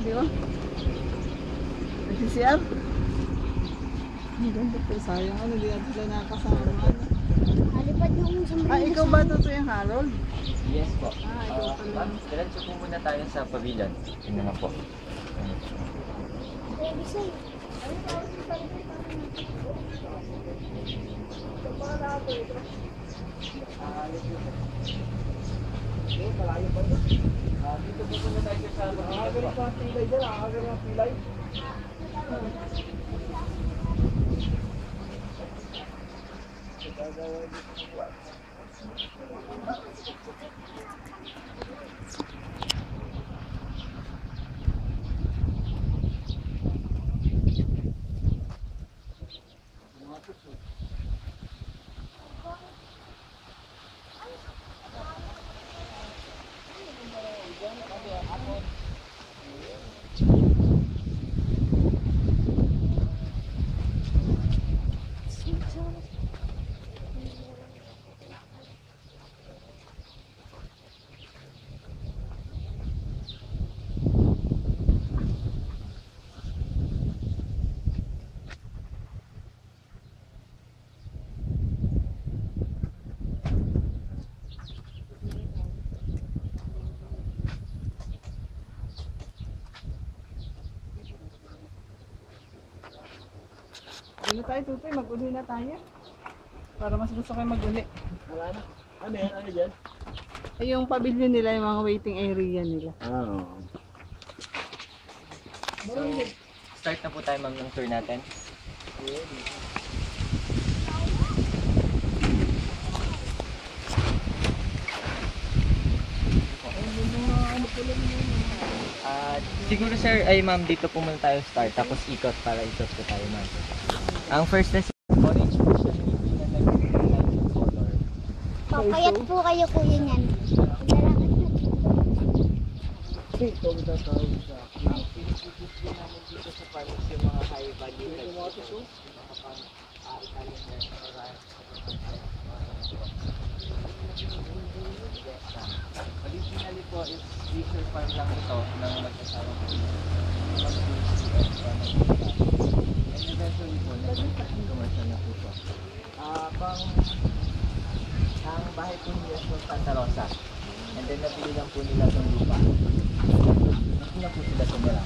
di ba? Nag-CCR? Ang ganda po, sayang ano, di natin sila nakakasama. Halipad yung sombrero. Ah, ikaw ba ito yung Harold? Yes po. Ikaw pala. Ma'am, diretso po muna tayo sa pavilion. Yun na nga po. Baby say. Dito po muna tayo sa pavilion po. Pilay dyan, ang pilay. Ano tayo, Tutoy? Mag-uli na tayo. Para mas gusto kayo mag-uli. Wala na. Ano yan? Ano dyan? Ay, yung pavilion nila, yung mga waiting area nila. Oo. So, start na po tayo ma'am ng tour natin. Siguro sir, ay ma'am, dito po muna tayo start, tapos ikot para ikot po tayo ma'am. Ang first na orange po siya, hindi na nag-light color. Papayat po kayo kuya niyan. Ito ang tatawag sa akin. Ang pinipigit po namin dito sa farmers yung mga high value vegetables. Originally po is leisure farm lang ito ng mag-asawa ko. And eventually po, naging commercial na po ito. Ang bahay po nila sa Santa Rosa. And then napili lang po nila itong lupa. Hindi na po sila tumira.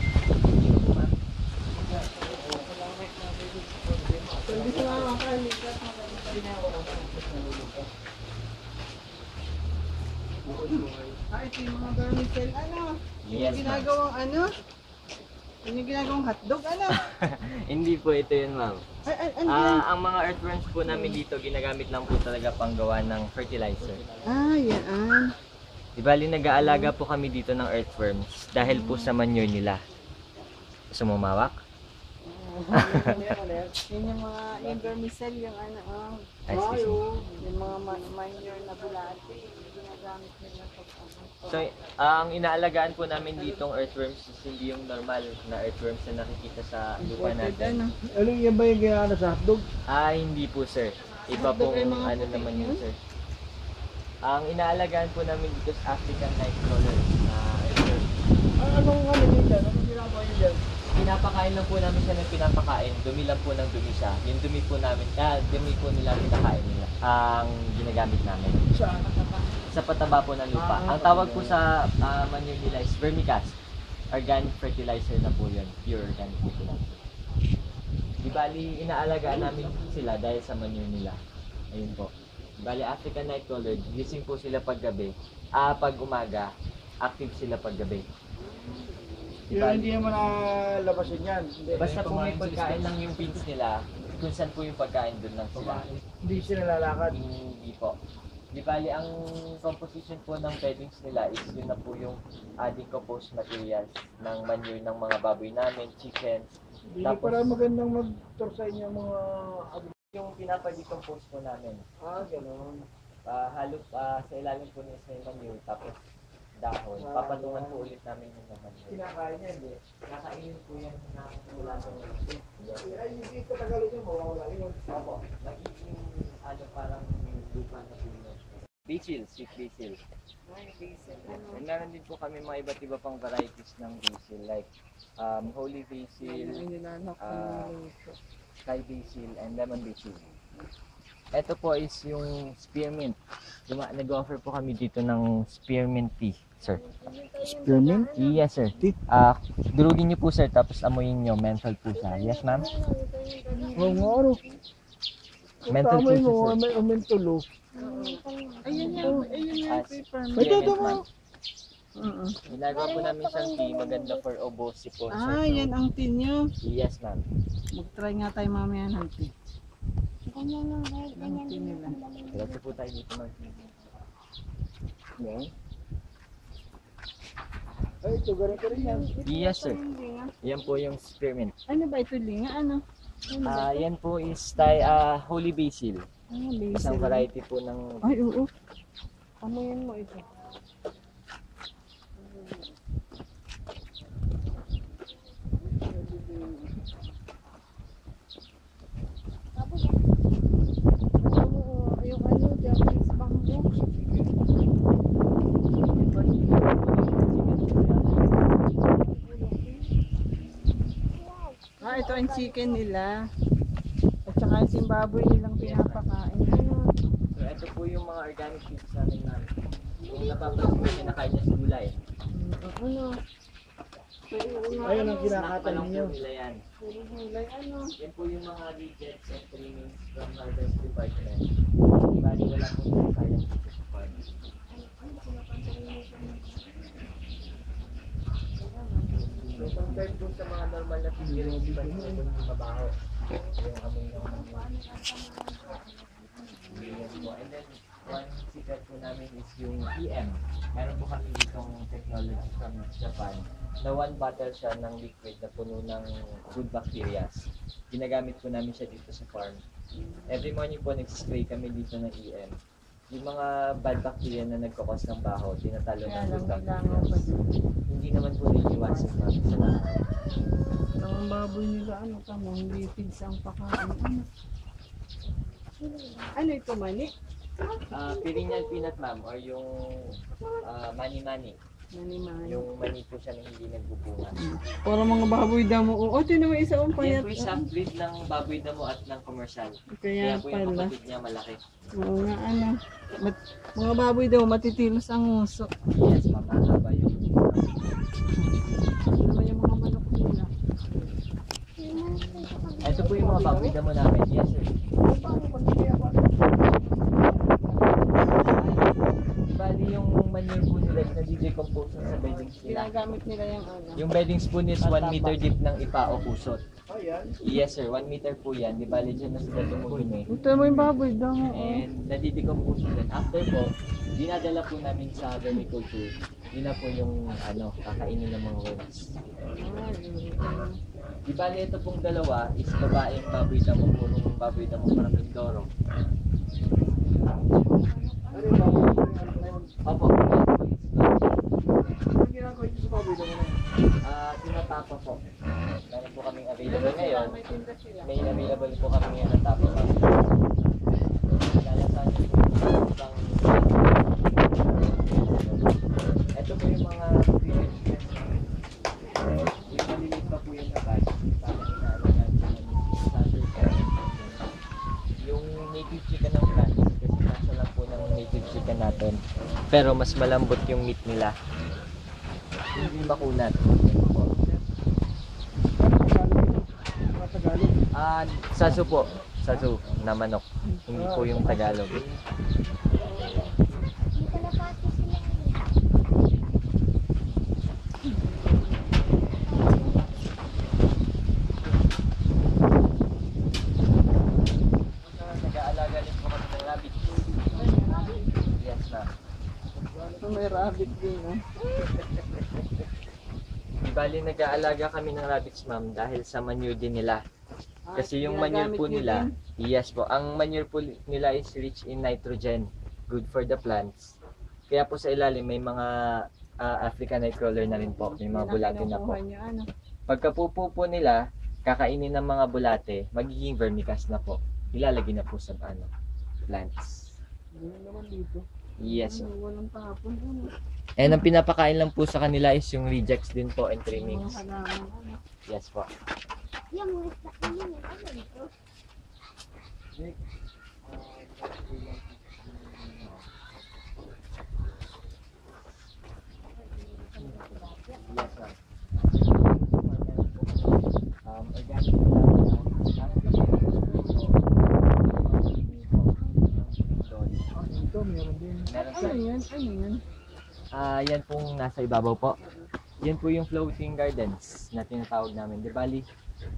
Hindi ko nga makalikat. Ah, ito yung mga vermicell, ano? Yung Yes, ginagawang ano? Yung ginagawang hotdog, ano? Hindi po ito yun, ma'am. Ay, ano yan? Ang mga earthworms po namin dito, ginagamit lang po talaga panggawa ng fertilizer. Ah, yan. Di bali, nag-aalaga po kami dito ng earthworms dahil po sa manure nila. Gusto mo mawak? Yun yung mga, yung vermicell, yung ano, Ay, sige. yung mga minor na bulate, yung ginagamit nila sa So, ang inaalagaan po namin ditong earthworms is hindi yung normal na earthworms na nakikita sa lupa natin. Ano yan ba yung ginagawa sa hotdog? Hindi po sir. Iba Hotdog pong ay mga ano puti naman yun? yun sir. Ang inaalagaan po namin dito is African Nightcrawler na earthworm. Anong ano yun dyan? Anong ginagawa yun dyan? Pinapakain lang po namin siya ng pinapakain. Dumi lang po ng dumi siya. Yung dumi po namin, dumi po nila pinakain nila. Ang ginagamit namin. Saan? Sa pataba po ng lupa. Ang tawag po sa manure nila is vermicast. Organic fertilizer na po yun. Pure organic fertilizer. Di bali, inaalagaan namin sila dahil sa manure nila. Ayun po. Di bali, African Nightcrawler, gising po sila paggabi. Pag umaga, active sila paggabi. Pero hindi naman nalabasin yan. Basta po may pagkain lang yung pins nila, kung saan po yung pagkain doon lang sila. Hindi sila lalakad. Hindi po. Di bali, ang composition po ng beddings nila is yun na po yung decomposed materials ng manure ng mga baboy namin, chickens. Hindi para magandang mag-tour sa inyo mga... Yung pinapa-decompose po namin. Gano'n. Halo sa ilalim po niya sa manure, tapos dahon. Papatungan po ulit namin yung naman. Kinakain yan, hindi. Nakainin po yan na mula sa Ay, hindi ko tagalog yun, mawawala yun. Opo, magiging parang lupa na po yun. Basil, sweet basil. Ay, basil. And meron din po kami mga iba't iba pang varieties ng basil like holy Ay, basil, nilalak ko Ah. ng luto. sky basil, and lemon basil. Ito po is yung spearmint. Nag-offer po kami dito ng spearmint tea, sir. Spearmint? Yes, sir. Tea? Durugin niyo po, sir, tapos amuyin niyo. Menthol po siya. Yes, ma'am? Oo nga, ano? Menthol po Tama siya, mo, sir. may umintulo. Ayun yung Ah, paper. Ito, spearmint, ito, ma'am. Oo. Ginagawa po namin siyang tea. Maganda for obosi po, sir. Ah, yan ang tin nyo. Yes, ma'am. Mag-try nga tayo mamaya ng tin. Ganyan yung hair, ganyan tin din nila. yung Diretso po tayo dito, ma'am. Yan. Ay, ito, ganito rin yan. Yes, sir. Hindi nga. Yan po yung spearmint. Ano ba ito, linga? Ano? Yan po is holy basil. Ah, Isang basil. variety po ng Ay, oo. Amoyin mo ito. Yung ano, Japanese bamboo. Ah, ito ang chicken nila. At saka yung Zimbabwe nilang pinapakain. So, ito po yung mga organic foods namin na kung napapansin ko, kinakain niya sa gulay. Ano? Ayun ang Snack kinakatan pa lang ninyo. po nila yan. Puro gulay, ano? Yan po yung mga rejects and trimmings from harvest department. Bali, wala pong sayang dito sa farm. So, compared po sa mga normal na figurines, iba po yung mabaho. Yung amoy ng Yes po. And then, one secret po namin is yung EM. Meron po kami ditong technology from Japan na one bottle siya ng liquid na puno ng good bacteria. Ginagamit po namin siya dito sa farm. Every morning po nag-spray kami dito ng EM. Yung mga bad bacteria na nagkakos ng baho, tinatalo Kaya ng lang good nilangaw pa bacteria. din. Hindi naman po naiiwasan namin sa langaw. Ang baboy nila, ano ka mo, hindi pids ang pakain. Ano? Ano ito, mani? Perennial peanut, ma'am, or yung mani-mani. Mani-mani. Yung mani po siya na hindi nagbubunga. Para mga baboy damo. Oo, tinan mo isa ang Yan payat. po yung half-breed ng baboy damo at ng commercial. Kaya Kaya po yung pala. kapatid niya malaki. Oo nga, ano. Mga baboy daw, matitilos ang nguso. Yes, ma'am, mahaba yung Ano naman yung mga manok nila? ito po yung mga baboy damo namin. Yes, sir. Bali yung manure po nila is nadidecompose sa beddings nila. Ginagamit nila yung ano. Yung bedding spoon is 1 meter deep ng ipa o kusot. Ayan. Yes, sir. 1 meter po yan. Di bali dyan na sila tumugin eh. Ito mo yung baboy damo. And nadidecompose din. After po, dinadala po namin sa vermiculture. Yun na po yung kakainin ng mga worms. Di bali ito pong dalawa is babaeng baboy damo, purong baboy damo para Mindoro. Ano yung baboy? Opo. Ano ginagawa ito sa baboy naman? Tinatapa po. Meron po kaming available ngayon. May tinda sila. May available po kami ngayon na tapa pa. Lalasan niyo po yung ibang ito po yung mga previous yung maliliit pa po yung nakas. Parang inaalagaan po namin sa yung native chicken ng France kasi nasa lang po ng native chicken natin. Pero mas malambot yung meat nila. Hindi makunat. Mga Tagalog. Sasu po. Sasu na manok. Hindi po yung Tagalog. Hindi kalapati sila. Nag-aalaga din po kami ng rabbit. Yes, ma'am. May rabbit din, no? Di bali nag-aalaga kami ng rabbits, ma'am, dahil sa manure din nila. Kasi yung manure po nila, yes po, ang manure po nila is rich in nitrogen, good for the plants. Kaya po sa ilalim may mga African nightcrawler na rin po, may mga bulate na po. Ano? Pagkapupo po nila, kakainin ng mga bulate, magiging vermicast na po. Ilalagay na po sa plants. Ganyan naman dito. Yes. Ano, walang tapon. Ano, And ang pinapakain lang po sa kanila is yung rejects din po and mga trimmings. halaman. Ano. Yes po. Yung mga isda yun, ano ito? Yes, ma'am. Organic po Ito, meron din. Meron Ano sir. yan? Ano yan? Yan pong nasa ibabaw po. Yan po yung floating gardens na tinatawag namin. Di bali,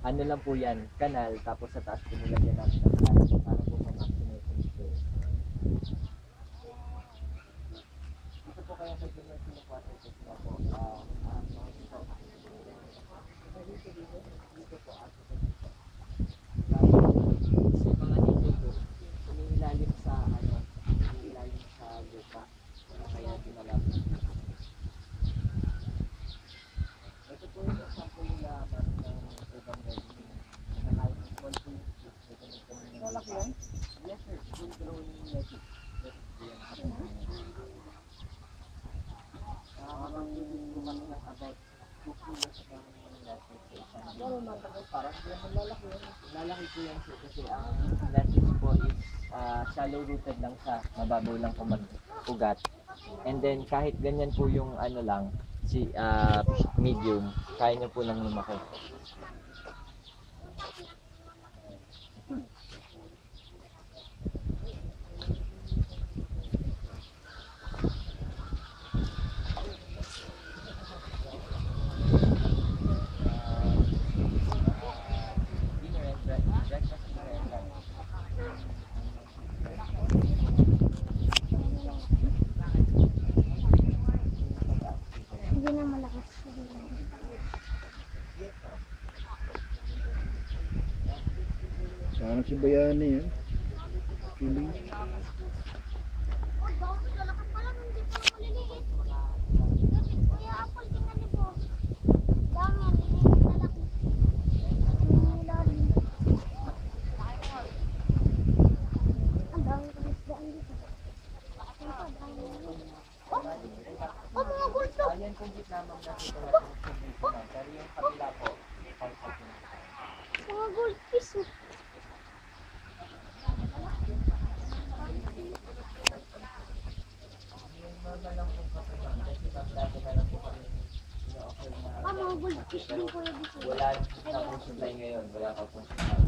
ano lang po yan, kanal, tapos sa taas po nilagyan namin ng plants para po ma-maximize yung space. Ito po kaya medyo may water test na po. Dito po, kasi mga dito po, umiilalim sa umiilalim sa lupa. Kaya pinalapit. Ito po yung example nila ng ibang resin. Small trees. Malaki yan? Yes sir, full grown lettuce. Kumaki ng about 2 kilos ng lettuce. Parang malalaki yan. Lalaki po yan sir kasi ang lettuce po is shallow rooted lang siya. Mababaw lang po mag-ugat. And then kahit ganyan po yung ano lang, medium, kaya niyo po lang lumaki. Dinner and breakfast, dinner and lunch. Hindi na malakas. Sana si Bayani yan. Feeling. Oh, bakit malakas pala? Hindi pa maliliit. Kuya Apple, tingnan niyo po. Dami yan, liliit na laki. Ang lalim. Ang dami ko isdaan dito. Ang dami yan. Oh, mga gulto. Ayan kung gitna ma'am nakita natin sa dito ma'am. Pero yung kabila po, Mga goldfish. Oh. Ah, mga goldfish din po yung dito. wala na pong supply ngayon. Wala pa pong supply.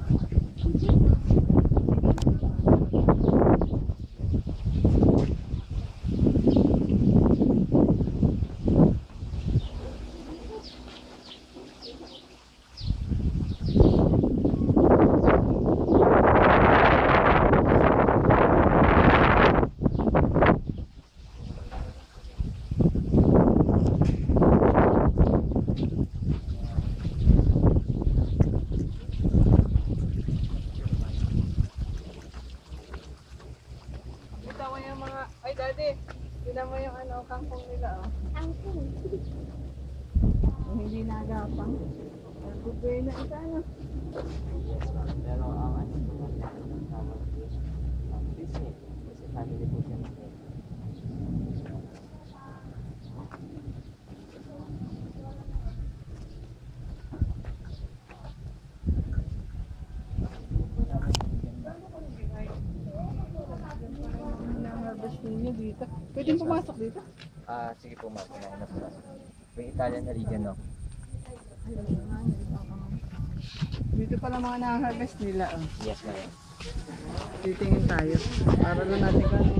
Kita mo yung mga... Ay, daddy. Tignan mo yung ano, kangkong nila, oh. Ang cool. Yung hindi nagapang. Nagbubuhay na isa, ano. Yes ma'am. Pero ang ano po natin ang tawag is business. Kasi family po siya natin. Harvest ninyo dito. Pwede pumasok dito? Sige po ma'am. Kunain na po ma'am. Yung Italian na region, no? Dito pala mga na-harvest nila, oh. Yes ma'am. Titingin tayo. Para lang natin kung ano.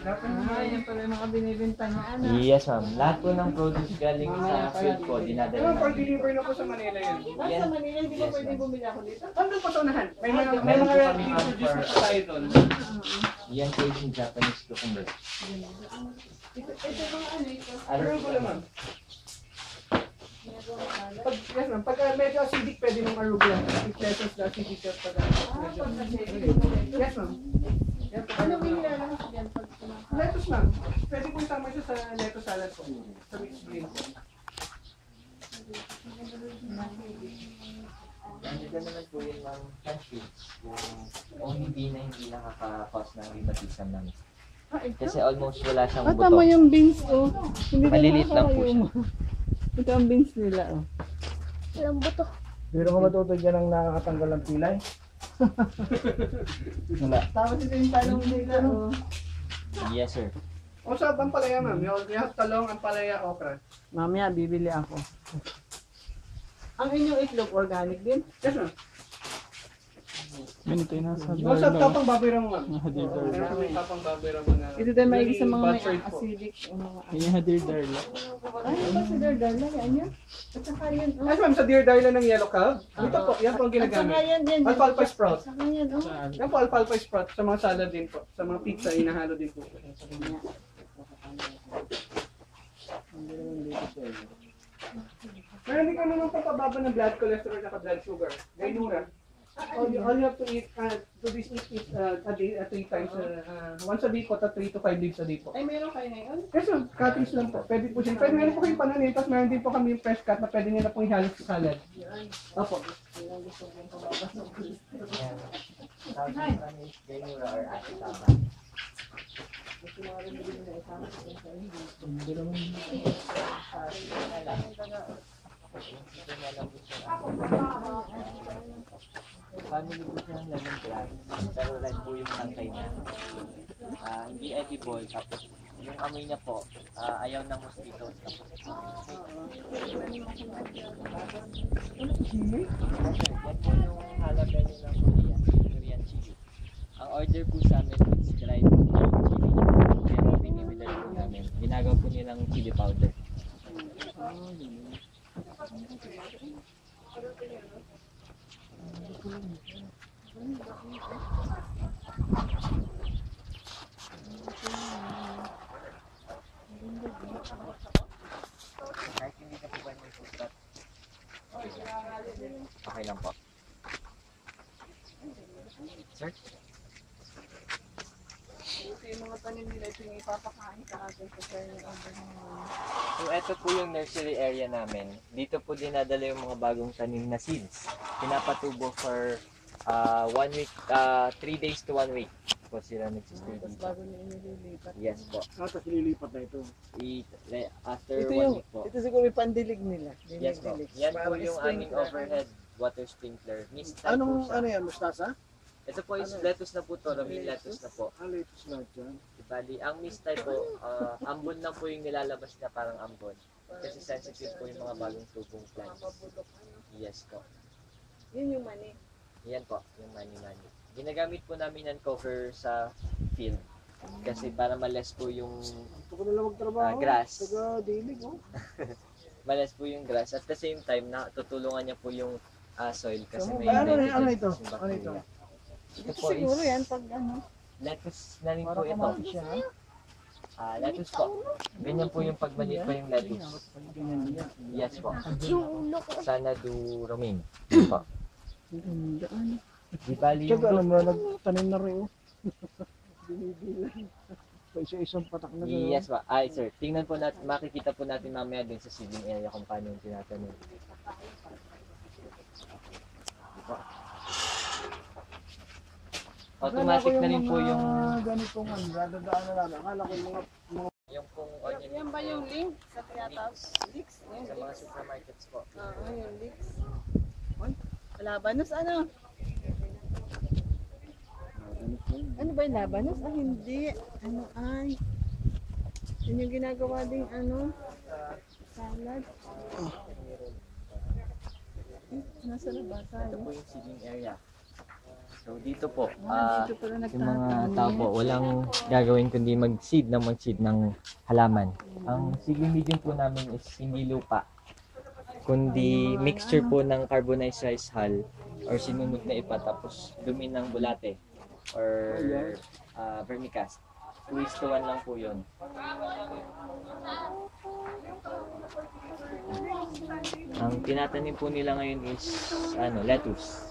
Yan pala yung mga binibenta niya, ano. Yes ma'am. Lahat po ng produce galing sa field po, dinadala Pero pag namin. deliver na po sa Manila yan. Nasa Manila, hindi ba pwede bumili ako dito? Andun po sa unahan. May mga Meron po kami introduce na po tayo doon. Yan po yung Japanese cucumber. Ito mga ano ito. Pero po naman. Pag, yes ma'am, pag medyo acidic, pwede mong arugula. It lessens the acidity of the Yes ma'am. Yan po. Ano yung nilalagay ko dyan pag kumakain? Lettuce ma'am. Pwede po isama siya sa lettuce salad po. Sa mixed green po. Nandiyan naman po yung mga countries, yung only bee na hindi nakaka-cause ng rheumatism namin. Kasi almost wala siyang Ah, buto. tama yung beans, oh. Hindi na Maliliit lang po nakakayuma. Ito ang beans nila, oh. Walang buto. Pero kung matuto dyan ang nakakatanggal ng pilay. Wala. Tapos ito yung talong nila, oh. Yes, sir. O sa ampalaya, ma'am. You have talong, ampalaya, okra. Mamaya, bibili ako. Ang inyong itlog, organic din? Yes, ma'am. Ganito yung nasa O sa tapang baboy ramo, ma'am. Hadir Meron Darla. kami tapang baboy ramo na. Ito din maigi sa mga may Butchered po. acidic. o mga Yung Hadir Darla. Ay, ito si Dardala, yan yan. At saka yan, oh. Yes, ma'am. Sa Deer Darla ng yellow cow. Ito po, yan po ang At saka ginagamit. yan, yan. Alfalfa sprout. At saka yan, oh. Yan po, alfalfa sprout. Sa mga salad din po. Sa mga pizza, inahalo din po. Meron din kami ng papababa ng blood cholesterol at blood sugar. Gainura. All you have to eat, to this eat a day, 3 times, once a day po, 3 to 5 days a day po. Ay, meron kayo na yun? Yes, ma'am. Cuttings lang po. Pwede po siya. Pwede meron po kayong pananin, tapos meron din po kami yung fresh cut na pwede nyo na pong ihalo sa salad. Opo. Tawag namin is Gainura or Ashitaba. Family po siya ng lemon grass. Pero red po yung tangkay niya. Hindi edible. Tapos yung amoy niya po, ayaw ng mosquitoes. Tapos, Chili? yes, sir. Yan po yung jalapeno ng Korean chili. Ang order po sa amin is dried chili. Kaya pinimidal po namin. Ginagawa po nilang chili powder. Kahit hindi na po ba may sukat? Okay lang po. Sir? Ito yung mga tanim nila, ito yung ipapakain sa atin sa yung order ng So, ito po yung nursery area namin. Dito po dinadala yung mga bagong tanim na seeds. Pinapatubo for 1 week, 3 days to 1 week po sila nagsistay tapos dito. bago niya inililipat. Yes po. Tapos nililipat na ito. After Ito 1 yung, week po. ito siguro yung pandilig nila. Yes po. Dilig-dilig. Yan po Parang yung aming sprinkler. overhead water sprinkler. Mist type Anong, po siya. ano yan, mustasa? Ito po is lettuce na po to, romaine lettuce na po. Lettuce lahat yan. Bali, ang mist type po, ambon lang po yung nilalabas niya parang ambon. Kasi sensitive po yung mga bagong tubong plants. Yes po. Yun yung mani. Yan po, yung mani-mani. Ginagamit po namin yan cover sa field. Kasi para malas po yung Ito ko na lang magtrabaho. grass. Taga-dilig, oh. Malas po yung grass. At the same time, tutulungan niya po yung soil. Kasi may Ano ito? nitrogen Ano ito? yung Ano ito? bacteria. Ito po Siguro is yan pag ano. lettuce na rin po ito. Lettuce po. Ganyan po yung pagmaliit pa yung lettuce. Yes po. Yung ulo ko. Sana do romaine. Po. Ano? Di bali yung Tsaka alam mo, nagtanim na rin, oh. Binibilang. Pa isa-isang patak na gano'n. Yes po. Ay sir, tingnan po natin, makikita po natin mamaya din sa seeding area kung paano yung tinatanim. Automatic na rin po yung ganitong ano, dadadaan na lang. Akala ko mga yung pong onion Yan ba yung link sa tinatawag? Leaks? Yung sa mga leaks? supermarkets po. Oo, yung leaks. Uy, labanos ano? Ano ba yung labanos? Ah, hindi. Ano ay? Yun yung ginagawa ding ano? Salad. Nasa labasa. Ito po yung seeding area. So dito po, Dito pala yung mga nagtatanim. tao po, walang gagawin kundi mag-seed ng halaman. Ang seeding medium po namin is hindi lupa, kundi mixture po ng carbonized rice hull or sinunog na ipa tapos dumi ng bulate or vermicast. 2:1 lang po yun. Ang tinatanim po nila ngayon is lettuce.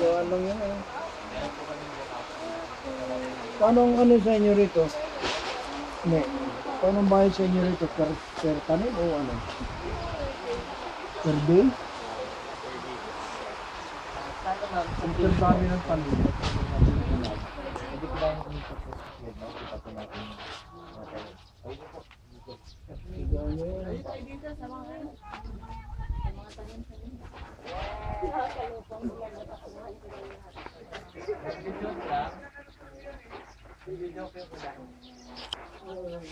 Gawa lang yan eh. Meron po kami Paano ang ano sa inyo rito? Ne, paano ang bayad sa inyo rito? Per tanim o ano? Per day? Sana ma'am, Ang per dami ng tanim. hindi ko dahil hindi po po secure, no? Kita po natin matayin. Okay po. Ay, dito sa mga Nag-joke lang. Nag-joke yung ulan.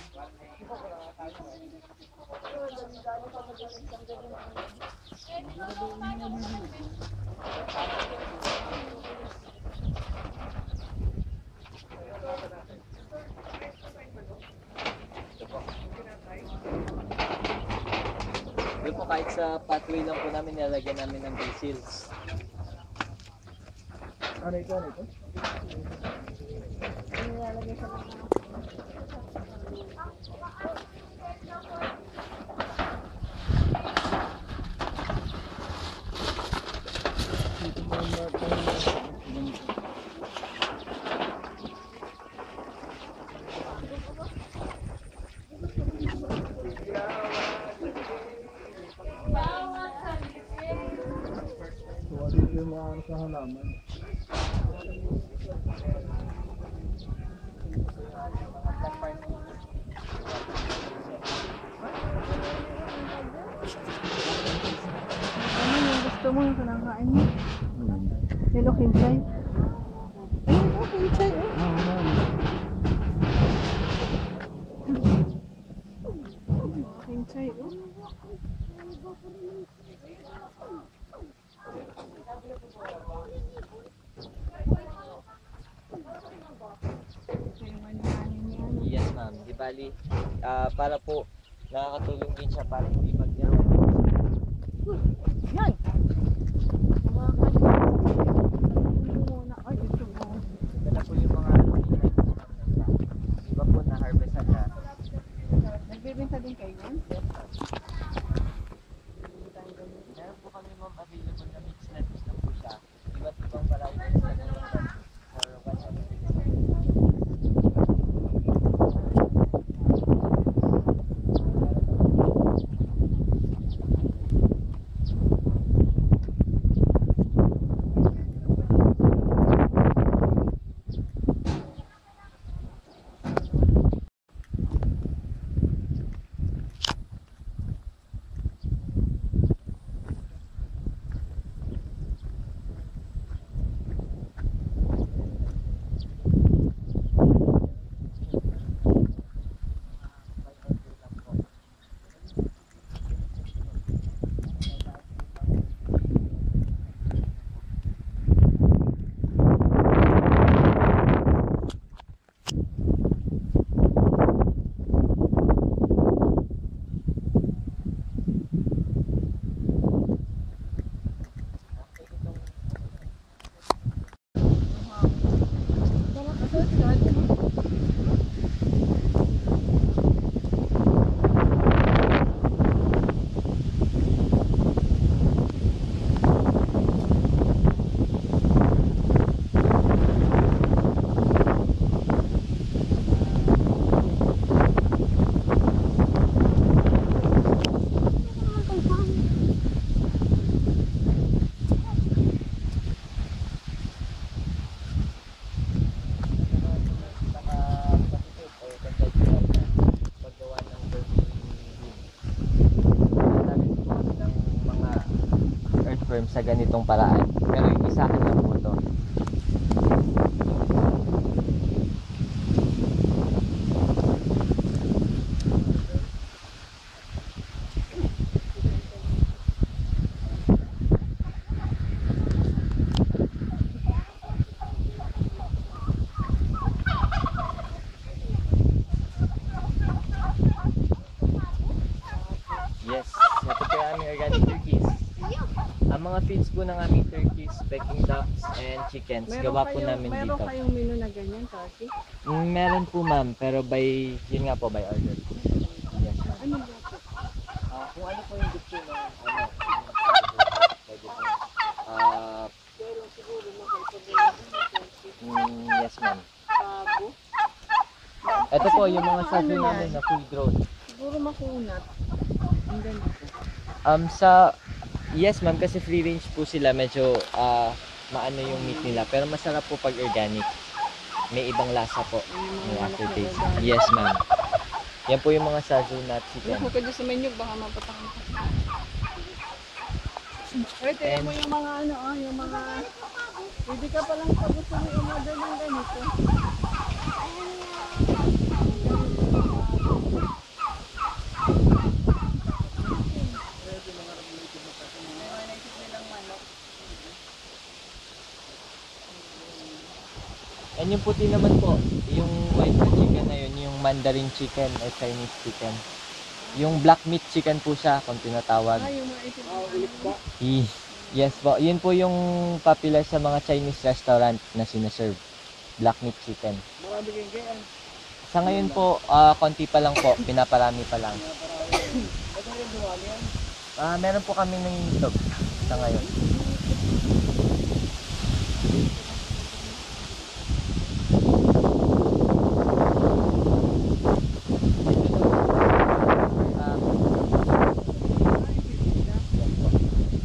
Doon po kahit sa pathway lang po namin nilalagyan namin ng basils. Ano ito? Ano ito? Dito mo na tayo. So, dito yung mga ano sa halaman. ano yung gusto mo yung kinakain mo? Hello, kinchay. Ayun, oh, kinchay, oh. Kinchay, oh. Yes ma'am. Di bali, para po nakakatulong din siya para hindi mag-yaw. Yan! Muna. Ay, ito mo. Ito na po yung mga iba po na harvestan na. Nagbibinta din kayo yan? Meron po kami ma'am available na mixed lettuce na po siya. Iba't ibang varieties na po siya. For 100. Earthworm sa ganitong paraan. Pero yung isahan lang po to. Yes, ito po yung aming organic turkeys. Ang mga feeds po ng aming turkeys, Peking ducks, and chickens, gawa po namin meron dito. kayong menu na ganyan, turkey? Meron po ma'am, pero yun nga po, by order. Yes ma'am. Ano ba po? Kung ano po yung gusto ng, pwede po. Ito po yung mga saso namin na full grown. Siguro makunat. Ang ganito. Yes ma'am, kasi free range po sila, medyo maano yung meat nila, pero masarap po pag organic. May ibang lasa po, may aftertaste. Yes ma'am. Yan po yung mga sazonat chicken. Naku ka dyan sa menu, baka mapatakan ka. Ay, tingnan mo yung mga ano, yung mga... Pwede ka palang pag gusto mo umorder ng ganito. And yung puti naman po, yung white na chicken na yun, yung mandarin chicken or Chinese chicken. Yung black meat chicken po siya, kung tinatawag. Ay, yung mga ito. Yes po, yun po yung popular sa mga Chinese restaurant na sinaserve. Black meat chicken. Marami kayong kaya. Sa ngayon po, konti pa lang po, pinaparami pa lang. Ito rin duwali yan. Meron po kami nangingitlog sa ngayon.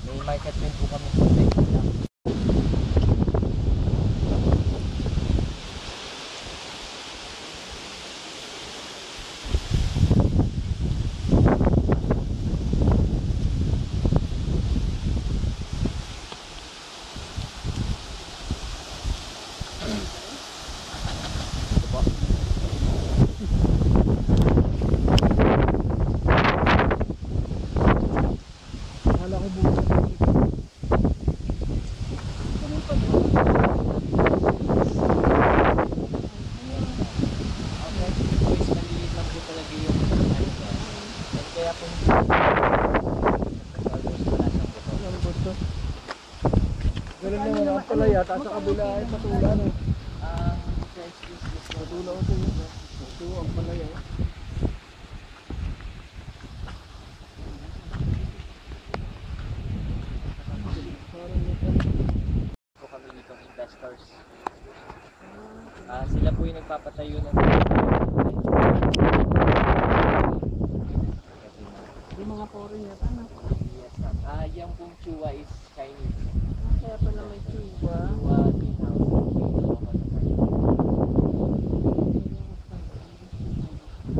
May market din po kami sa Maynila. Ito po. Akala ko bukas na dito. Boys, maliit lang po talaga yung ano niya. And kaya po almost wala siyang buto. Ang gusto. Ganun naman ang palaya, taas sa kabila ay patula no. Ang French kiss is Patula ko ito yun. Ito ang palaya. po kami ditong investors. Sila po yung nagpapatayo ng Yung mga foreigner, ano? yes, ma'am. Yung pong chua is Chinese. Kaya pala may tuba. Chua, in-house.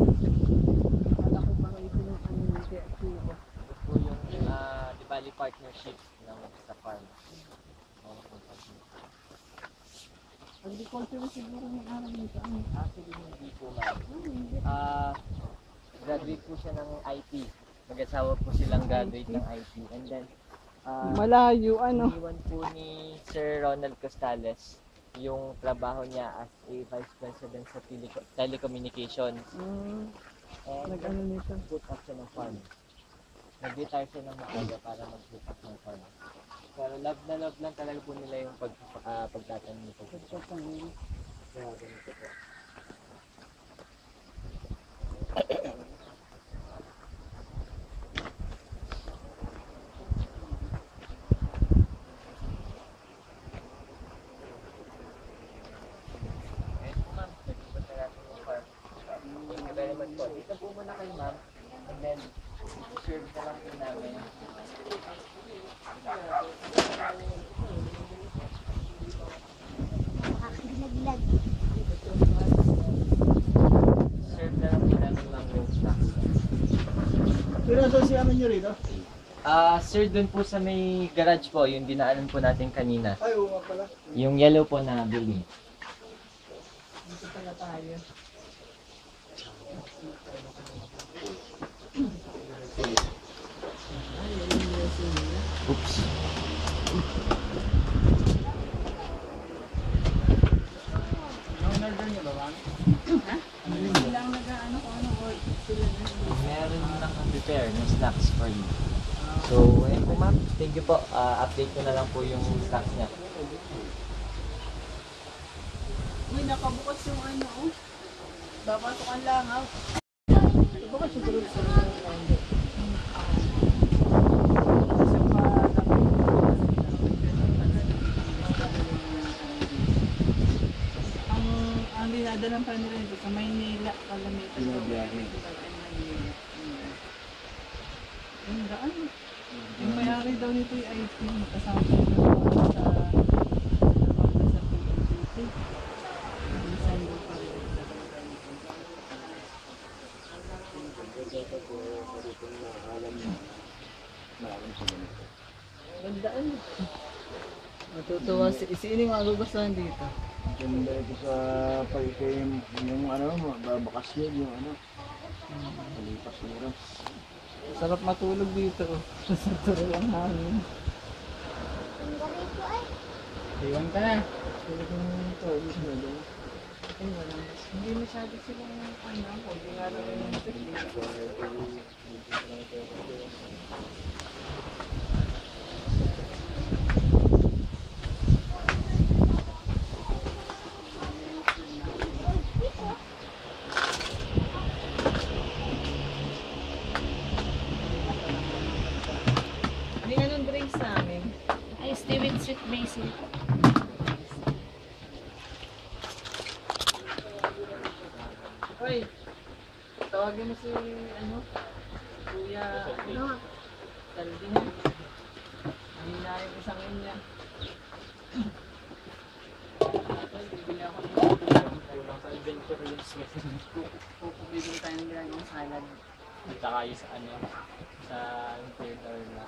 Akala ko baka ito yung ano yung kaya tuba. Ito po yung Di Bali partnership ng sa farm. Agriculture siguro may aral nito. Ano? Actually, hindi po ma'am. Hindi. Graduate po siya ng IT. Mag-asawa po silang graduate ng IT. And then, Malayo, ano? iniwan po ni Sir Ronald Costales yung trabaho niya as a Vice President sa Telecommunications. And Nag-ano nito. put up siya ng farm. Nag-retire siya ng maaga para mag-put up ng farm. Pero love na love lang talaga po nila yung pagtatanim nito. Kaya ganito po. Ayun po ma'am, nag-ibot na natin yung farm. Thank you very much po. Dito po muna kayo ma'am. And then, serve na lang po namin. Nakakilaglag. Serve na lang po namin ma'am yung snacks. Pinasosyaman nyo rito? Sir, dun po sa may garage po, yung dinaanan po natin kanina. Ay, oo nga pala. Yung yellow po na building. Dito pala tayo. Oops. Ang-order nyo ba, ma'am? Sila ang nag-ano kung ano or sila na. Meron lang prepare ng snacks for you. So, ayun po ma'am. Thank you po. Update ko na lang po yung snacks niya. Uy, nakabukas yung ano, oh. Papasok ang langaw. Bukas siguro sa ang dinadala pa nila nito sa Maynila. daw nito yung IT, kasama ko sa PNDT. Design daw pa rin. Gandaan. Matutuwa si ini magugustuhan dito. Ganda ito sa pagkain yung ano, babakasyon yung ano. Palipas oras. Sarap matulog dito. Sa turo ang hangin. Ang ganito ay. Iwan ka na. Tulog ng ito, mismo doon. Ay, walang. Hindi masyado silang ano, hindi nga lang yung technique. Ano nga nung drinks namin? Ay, Steven Sweet Basil. Hoy, tawagin mo si, ano, Kuya, ano, Saldi niya. Mahina yung isang niya. Bibili ako ng kulang sa adventure yung sweet. Bibili tayo ng ginagawang salad. At saka yung sa ano, sa interior na.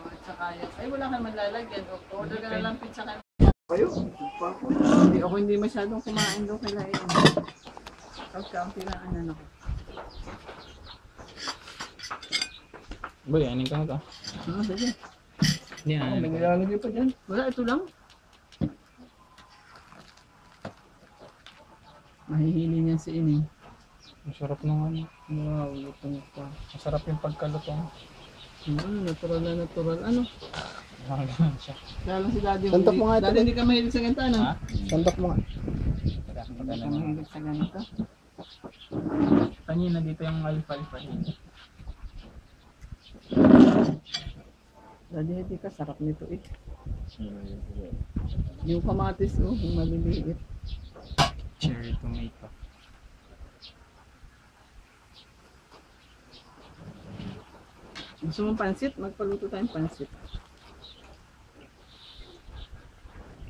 At saka yung, ay wala ka naman lalagyan. Order ka na lang pizza ka. Kayo? Hindi masyadong kumain doon kay Lain. Pagkaunti lang ano ko. Boy, anin ka na to. Sige. Hindi, May anin ka. nilalagay pa dyan. Wala, ito lang. Mahihili niyan si Ining. Masarap ng ano. Wow, lutong pa. Masarap yung pagkalutong. Natural na natural. Ano? Nakaganan siya. Lalo si Daddy. Santok mo nga ito, Daddy, hindi ka mahilig sa ganito, ano? Ha? Santok mo nga. Hindi ka mahilig sa ganito. Kanina dito yung alfalfa din. Daddy, hindi ka. Sarap nito eh. Yung kamatis, oh. Yung maliliit. Cherry tomato. Gusto mong pansit? Magpaluto tayong pansit.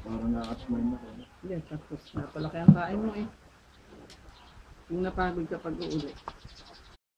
Parang nakasmile na ko. Hindi, tapos napalaki ang kain mo eh. Kung napagod ka pag uuwi.